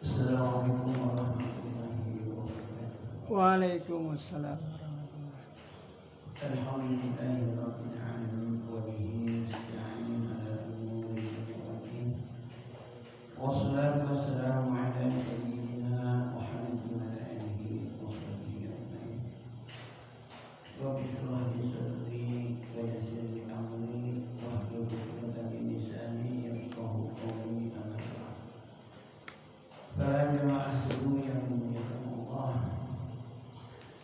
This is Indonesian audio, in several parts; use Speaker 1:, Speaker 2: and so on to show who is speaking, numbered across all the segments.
Speaker 1: Assalamualaikum warahmatullahi wabarakatuh.
Speaker 2: Waalaikumsalam warahmatullahi.
Speaker 1: Alhamdulillahi rabbil alamin wa bihi nasta'in ala umuri dunya waddin. Wassalatu wassalamu ala sayyidina Muhammadin wa ala alihi wa sahbihi ajma'in. Rabbi shrah li sadri wa yassir li amri wahlul 'uqdatam min lisani yafqahu qawli. Amma ba'd. Para jemaah subuh yang dimuliakan Allah,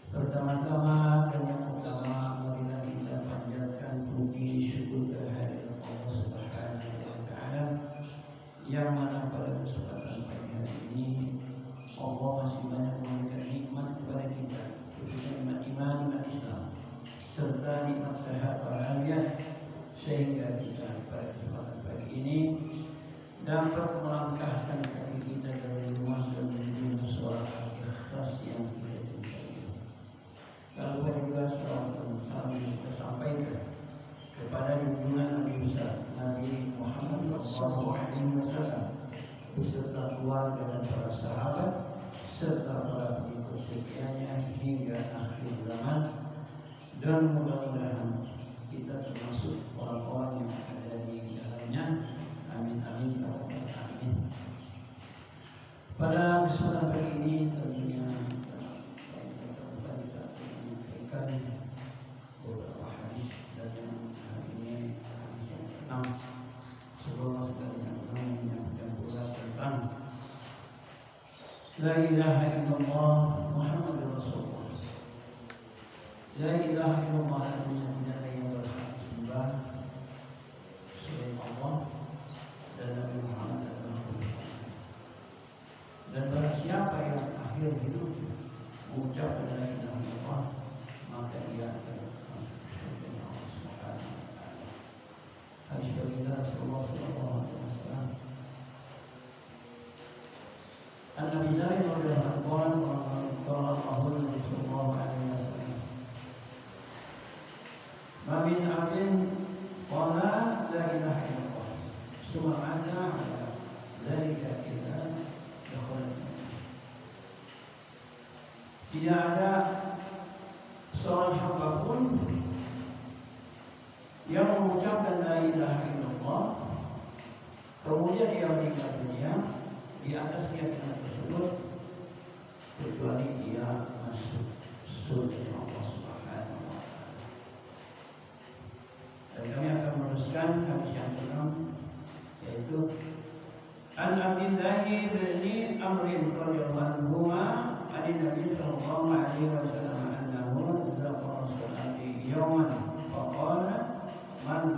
Speaker 1: pertama-tama dan yang utama marilah kita panjatkan puji syukur kehadirat Allah Subhanahu wa taala yang mana pada kesempatan pagi hari ini Allah masih banyak memberikan nikmat kepada kita, khususnya nikmat iman, nikmat Islam serta nikmat sehat walafiat, sehingga kita pada kesempatan pagi ini dapat melangkahkan kaki kita dari rumah dan menuju mushola ikhlas yang kita cintai. Lalu juga salam dan salam yang kita sampaikan kepada junjungan Nabi besar Nabi Muhammad SAW beserta keluarga dan para sahabat serta para pengikut setianya hingga akhir zaman, dan mudah-mudahan kita termasuk orang-orang yang ada di dalamnya. Amin amin ya rabbal alamin. Pada kesempatan pagi ini tentunya kita menyampaikan beberapa hadis, dan yang hari ini hadis yang ke-6. Sebelum sekali yang ke-6 menyampaikan pula tentang La ilaha illallah Muhammadur Rasulullah. La ilaha illallah artinya tidak ada yang berhak disembah selain Allah, dan Nabi Muhammad adalah Rasulullah. Dan barang siapa yang akhir hidupnya mengucapkan la ilaha illallah, maka ia akan masuk surga Allah Subhanahu wa taala. Hadis baginda Rasulullah sallallahu alaihi wasallam. An Abi Dzar radhiyallahu anhu qala Rasulullah alaihi wasallam, "Ma min 'abdin qala la ilaha illallah summa mata 'ala dzalika illa dakhala." Tidak ada seorang hamba pun yang mengucapkan la ilaha illallah kemudian ia meninggal dunia di atas keyakinan tersebut, kecuali dia masuk surga Allah Subhanahu wa taala. Dan kami akan meneruskan hadis yang ke-6, yaitu An Abdillah bin Amr radhiyallahu anhu an Nabi sallallahu alaihi wasallam annahu dzakara salati yawman faqala man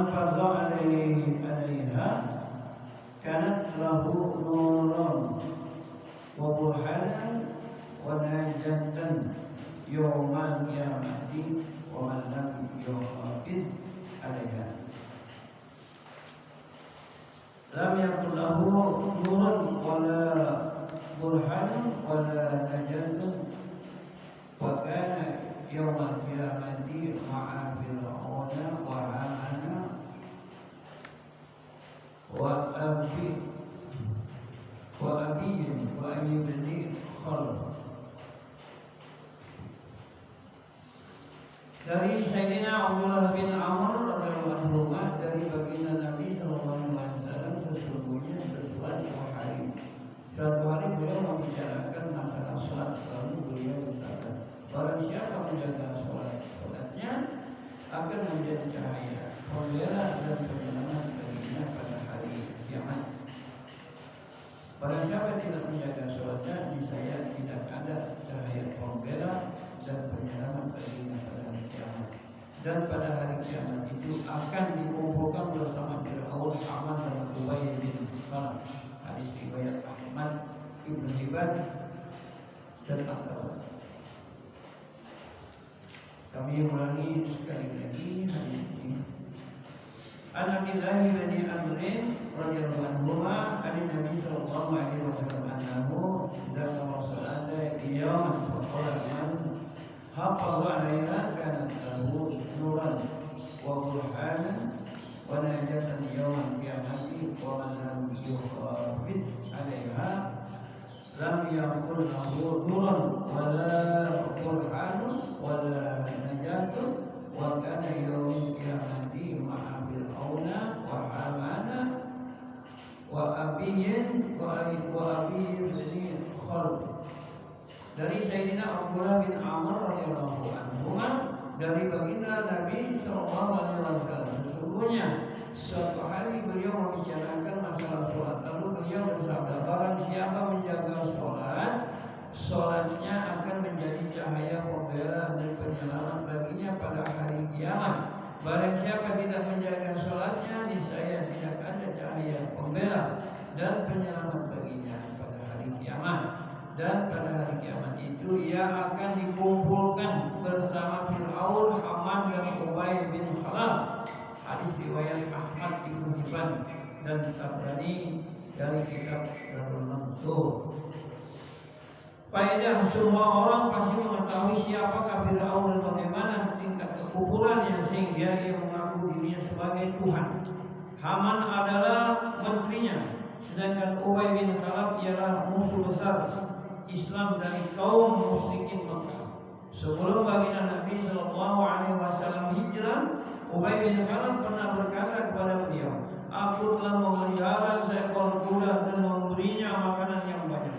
Speaker 1: fadha alaiha kanat lahu nuran wa burhanan wa najatan yawmal qiyamati wa man lam yuhafid alaiha lam yakul lahu nurun wala burhanun wala najatun wa kana yawmal qiyamati ma'a fir'auna wa hamana wa abiyin wa ibni khalaf. Dari Sayyidina Abdullah bin Amr radhiyallahu anhu, dari baginda Nabi sallallahu alaihi wasallam, sesungguhnya sesuatu hari beliau membicarakan masalah salat, lalu beliau bersabda, barang siapa menjaga salatnya akan menjadi cahaya pembela dan penyelamat baginya pada hari kiamat. Barang siapa tidak menjaga salatnya, niscaya tidak ada cahaya pembela dan penyelamat baginya pada hari kiamat. Dan pada hari kiamat itu akan dikumpulkan bersama Fir'aun, Haman dan Ubay bin Khalaf. Hadis riwayat Ahmad, Ibnu Hibban dan At-Tabari. Kami ulangi sekali lagi hadis ini. An Abdillah bin Amr radhiyallahu anhu an Nabi sallallahu alaihi wasallam annahu dzakara salata yawman faqala man hafadha 'alaiha kanat lahu nuran wa burhanan wa najatan yaumil qiyamati wa man lam yukhafid 'alaiha lam yakul lahu nurun wala burhanun wala najatun wa kana yaumil qiyamati ma'a fir'auna wa hamana wa abiyyin bin Khalid. Dari Sayyidina Abdullah bin Amr radhiyallahu anhu dari baginda Nabi sallallahu alaihi wasallam, sesungguhnya suatu hari beliau membicarakan masalah sholat, lalu beliau bersabda, barang siapa menjaga sholat, sholatnya akan menjadi cahaya pembela dan penyelamat baginya pada hari kiamat. Barang siapa tidak menjaga sholatnya, niscaya tidak ada cahaya pembela dan penyelamat baginya pada hari kiamat. Dan pada hari kiamat itu ia akan dikumpulkan bersama Fir'aun, Haman dan Ubay bin Khalaf. Hadis riwayat Ahmad Ibnu Hibban dan Tabrani dari kitab Darul Mansur. Faedah, semua orang pasti mengetahui siapakah Fir'aun dan bagaimana tingkat kekufurannya sehingga ia mengaku dirinya sebagai Tuhan. Haman adalah menterinya, sedangkan Ubay bin Khalaf ialah musuh besar Islam dari kaum musyrikin Makkah. Sebelum baginda Nabi sallallahu alaihi wasallam hijrah, Ubay bin Khalaf pernah berkata kepada beliau, "Aku telah memelihara seekor kuda dan memberinya makanan yang banyak.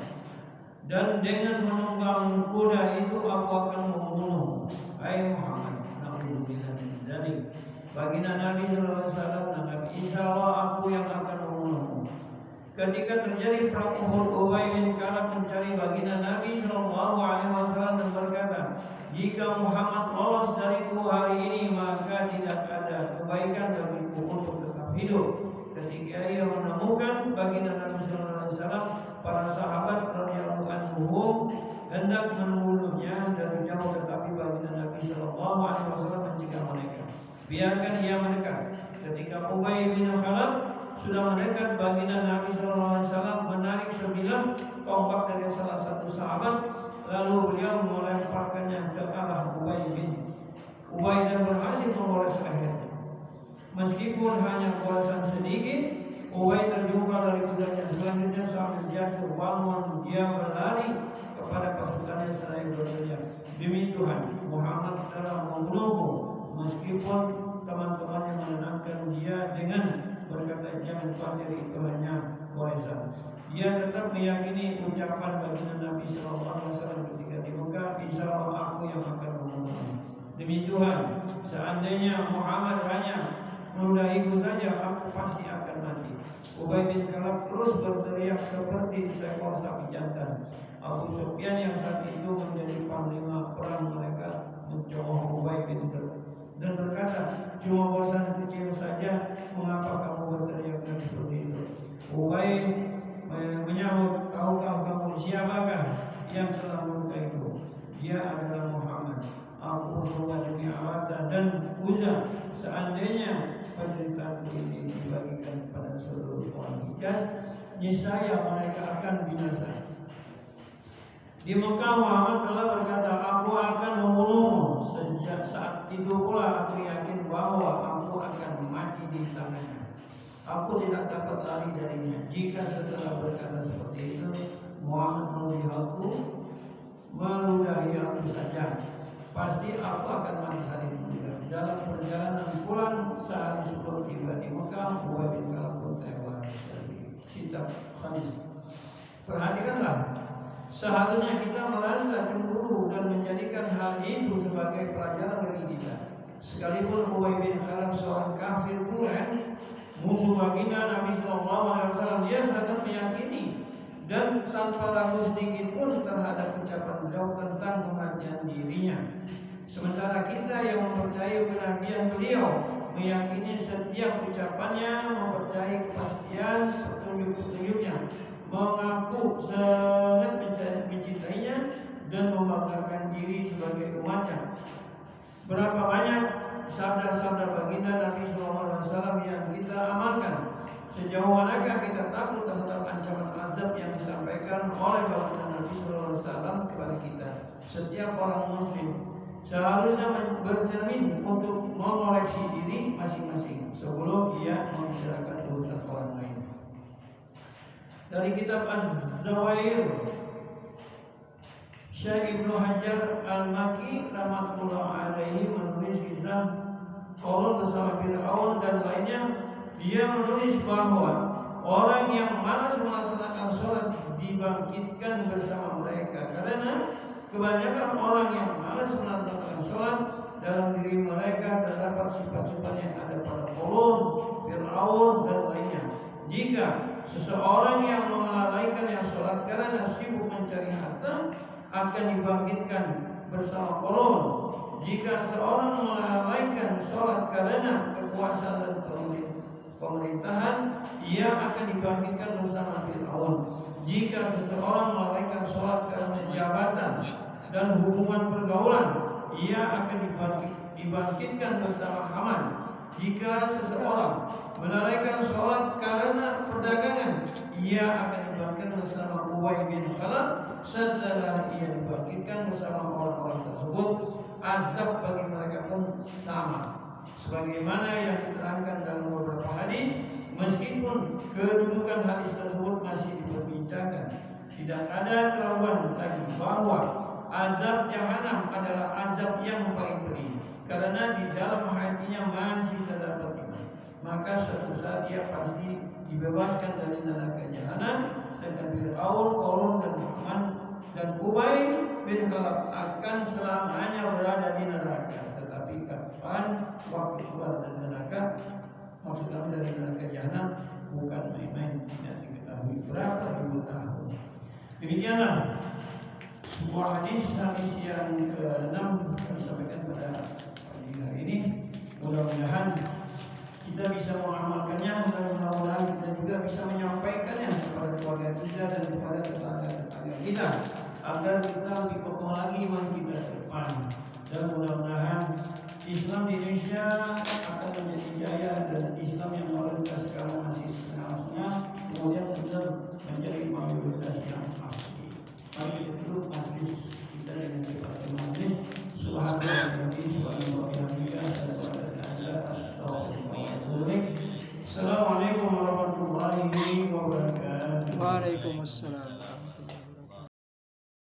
Speaker 1: Dan dengan menunggang kuda itu aku akan membunuhmu, hai Muhammad." Na'udzubillah min dzalik. Baginda Nabi sallallahu alaihi wasallam menanggapi, "Insyaallah aku yang akan membunuhmu." Ketika terjadi perang Uhud, Ubay bin Khalaf mencari baginda Nabi sallallahu alaihi wasallam dan berkata, "Jika Muhammad lolos dariku hari ini, maka tidak ada kebaikan bagiku untuk tetap hidup." Ketika ia menemukan baginda Nabi sallallahu alaihi wasallam, para sahabat radhiyallahu anhum hendak membunuhnya dari jauh, tetapi baginda Nabi sallallahu alaihi wasallam mencegah mereka. Biarkan ia mendekat. Ketika Ubay bin Khalaf sudah mendekat, baginda Nabi sallallahu alaihi wasallam menarik sebilah tombak dari salah satu sahabat, lalu beliau melemparkannya ke arah Ubay dan berhasil menggores lehernya. Meskipun hanya goresan sedikit, Ubay terjungkal dari kudanya. Selanjutnya sambil jatuh bangun, dia berlari kepada pasukannya seraya berteriak, "Demi Tuhan, Muhammad telah membunuhmu." Meskipun teman-temannya menenangkan dia dengan berkata, "Jangan khawatir, itu hanya goresan." Dia tetap meyakini ucapan baginda Nabi SAW ketika di Mekah, "Insyaallah aku yang akan membunuhmu." Demi Tuhan, seandainya Muhammad hanya meludahiku saja, aku pasti akan mati. Ubay bin Khalaf terus berteriak seperti seekor sapi jantan. Abu Sufyan yang saat itu menjadi panglima perang mereka mencemooh Ubay bin Khalaf dan berkata, "Cuma goresan kecil saja, mengapa kamu berteriak seperti itu?" Ubay menyahut, "Tahukah kamu siapakah yang telah melukaiku? Dia adalah Muhammad. Aku bersumpah demi Allata dan Uzza, seandainya penderitaanku ini dibagikan pada seluruh orang Hijaz, niscaya mereka akan binasa." Di Mekah Muhammad telah berkata, "Aku akan membunuhmu." Sejak saat itu pula aku yakin bahwa aku akan mati di tangannya. Aku tidak dapat lari darinya. Jika setelah berkata seperti itu Muhammad meludahi aku saja, pasti aku akan mati saat itu juga. Dalam perjalanan pulang sehari sebelum tiba di Mekah, Ubay bin Khalaf pun tewas dari kitab hadis. Perhatikanlah, seharusnya kita merasa cemburu dan menjadikan hal itu sebagai pelajaran bagi kita. Sekalipun Ubay bin Khalaf seorang kafir pula, musuh baginda Nabi SAW, dia sangat meyakini dan tanpa ragu sedikit pun terhadap ucapan beliau tentang kematian dirinya. Sementara kita yang mempercayai kenabian beliau, meyakini setiap ucapannya, mempercayai kepastian petunjuk-petunjuknya, mengaku sangat mencintainya dan membanggakan diri sebagai umatnya. Berapa banyak sabda-sabda baginda Nabi SAW yang kita amalkan? Sejauh manakah kita takut terhadap ancaman azab yang disampaikan oleh baginda Nabi SAW kepada kita? Setiap orang muslim seharusnya bercermin untuk mengoreksi diri masing-masing. sebelum ia membicarakan urusan orang lain. Dari kitab Az-Zawair, Syekh Ibnu Hajar Al-Makki rahmatullah alaihi menulis kisah Qarun bersama Fir'aun dan lainnya. Dia menulis bahwa orang yang malas melaksanakan sholat dibangkitkan bersama mereka, karena kebanyakan orang yang malas melaksanakan sholat dalam diri mereka terdapat sifat-sifat yang ada pada Qarun, Fir'aun dan lainnya. Jika seseorang yang melalaikan yang sholat karena sibuk mencari harta akan dibangkitkan bersama Qarun. Jika seorang melalaikan sholat karena kekuasaan dan pemerintahan, ia akan dibangkitkan bersama Fir'aun. Jika seseorang melalaikan sholat karena jabatan dan hubungan pergaulan, ia akan dibangkitkan bersama Haman. Jika seseorang melalaikan sholat karena perdagangan, ia akan dibangkitkan bersama Ubay bin Khalaf. Setelah ia dibangkitkan bersama orang-orang tersebut, azab bagi mereka pun sama, sebagaimana yang diterangkan dalam beberapa hadis. Meskipun kedudukan hadis tersebut masih diperbincangkan, tidak ada keraguan lagi bahwa azab jahanam adalah azab yang paling pedih, karena di dalam hatinya masih terdapat iman. Maka suatu saat dia pasti dibebaskan dari neraka jahanam. Sedangkan Fir'aun, Qarun dan Haman dan Ubay bin Khalaf akan selamanya berada di neraka. Tetapi kapan waktu keluar dari neraka, maksudnya dari neraka jahanam, bukan main-main, tidak diketahui berapa ribu tahun. Demikianlah sebuah hadis yang ke-6 kami sampaikan pada pagi hari ini. Mudah-mudahan kita bisa mengamalkannya, dan mudah-mudahan kita juga bisa menyampaikannya kepada keluarga kita dan kepada tetangga-tetangga kita, agar kita lebih kokoh lagi iman kita ke depan. Dan mudah-mudahan Islam di Indonesia akan menjadi jaya, dan Islam yang mayoritas sekarang masih setengah-setengah kemudian benar